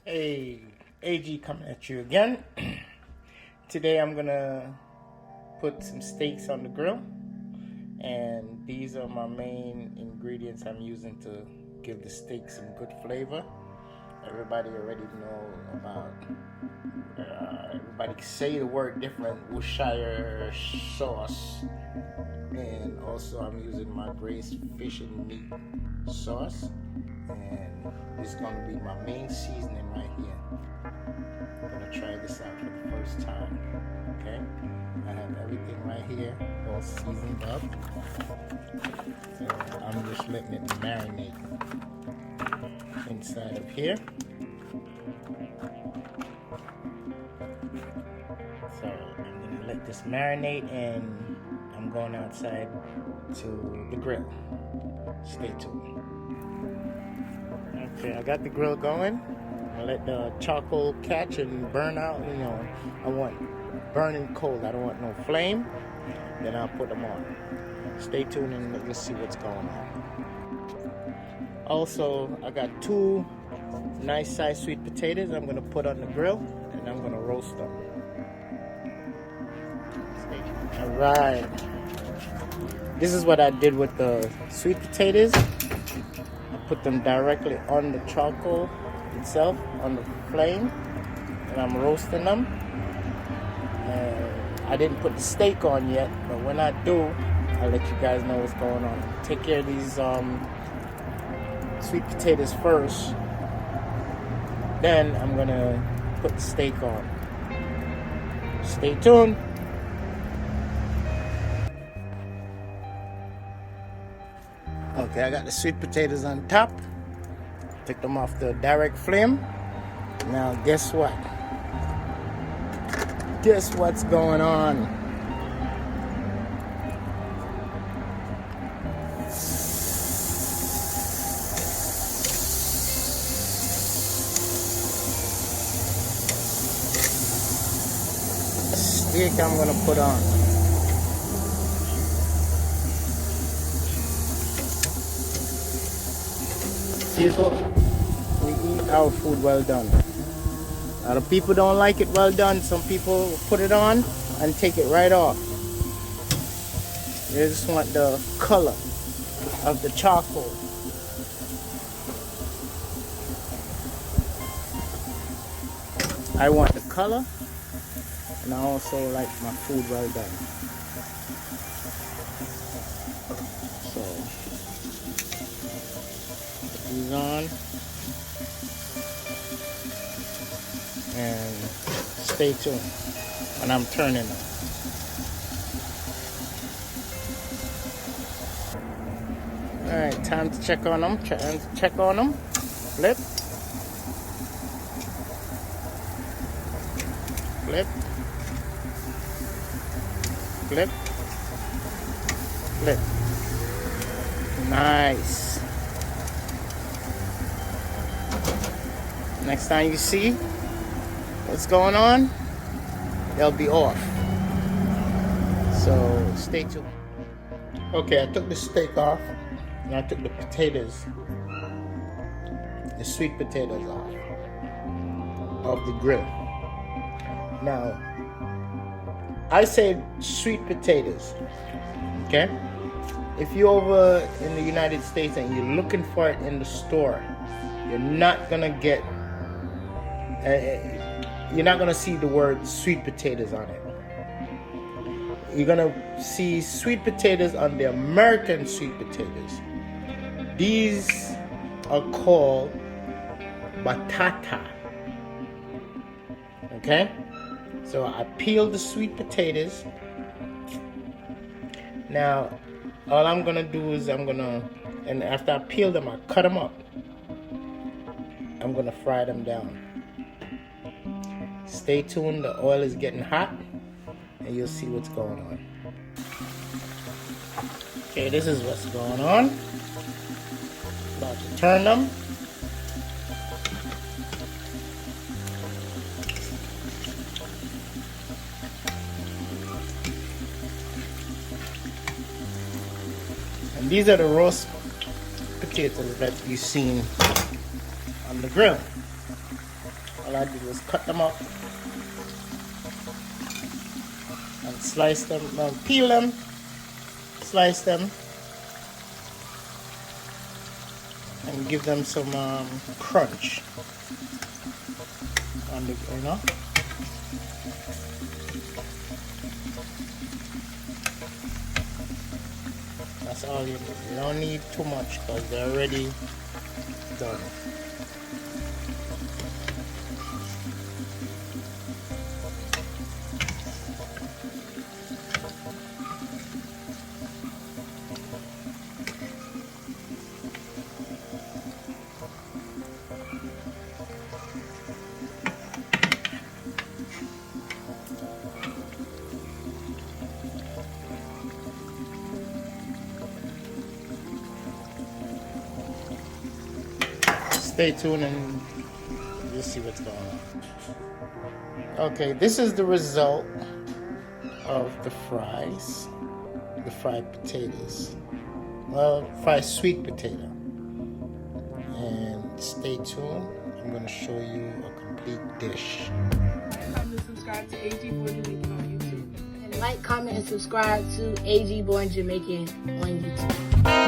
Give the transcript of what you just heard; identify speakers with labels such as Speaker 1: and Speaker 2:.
Speaker 1: Hey, AG coming at you again. Today I'm gonna put some steaks on the grill, and these are my main ingredients I'm using to give the steak some good flavor. Everybody already know about, everybody say the word different, Worcestershire sauce, and also I'm using my braised fish and meat sauce, and this is going to be my main seasoning right here. I'm going to try this out for the first time. Okay, I have everything right here all seasoned up, so I'm just letting it marinate inside of here. So I'm going to let this marinate, and I'm going outside to the grill. Stay tuned. Okay, I got the grill going. I let the charcoal catch and burn out. You know, I want burning cold. I don't want no flame. Then I'll put them on. Stay tuned and let's see what's going on. Also, I got 2 nice sized sweet potatoes I'm gonna put on the grill, and I'm gonna roast them. Stay tuned. All right. This is what I did with the sweet potatoes. Put them directly on the charcoal itself, on the flame, and I'm roasting them. And I didn't put the steak on yet, but when I do, I'll let you guys know what's going on. Take care of these sweet potatoes first, then I'm gonna put the steak on. Stay tuned. Okay, I got the sweet potatoes on top. Took them off the direct flame. Now, guess what? Guess what's going on? Steak I'm gonna put on. People, we eat our food well done. A lot of people don't like it well done. Some people put it on and take it right off. They just want the color of the charcoal. I want the color, and I also like my food well done. So these on, and stay tuned when I'm turning them. Alright, time to check on them. Check on them. Flip. Flip. Flip. Flip. Nice. Next time you see what's going on, they'll be off. So stay tuned. Okay, I took the steak off, and I took the potatoes, the sweet potatoes off of the grill. Now, I say sweet potatoes, okay? If you're over in the United States and you're looking for it in the store, you're not gonna get you're not gonna see the word sweet potatoes on it. You're gonna see sweet potatoes on the American sweet potatoes. These are called batata. Okay? So I peeled the sweet potatoes. Now, all I'm gonna do is and after I peel them, I cut them up. I'm gonna fry them down. Stay tuned, the oil is getting hot, and you'll see what's going on. Okay, this is what's going on. About to turn them. And these are the roast potatoes that you've seen on the grill. All I did was cut them up and slice them, peel them, slice them, and give them some crunch on the, you know. That's all you need. You don't need too much because they're already done. Stay tuned and you'll see what's going on. Okay, this is the result of the fries, the fried potatoes. Well, fried sweet potato. And stay tuned. I'm going to show you a complete dish.
Speaker 2: Comment, subscribe to AG Born Jamaican on YouTube.
Speaker 3: And like, comment, and subscribe to AG Born Jamaican on YouTube.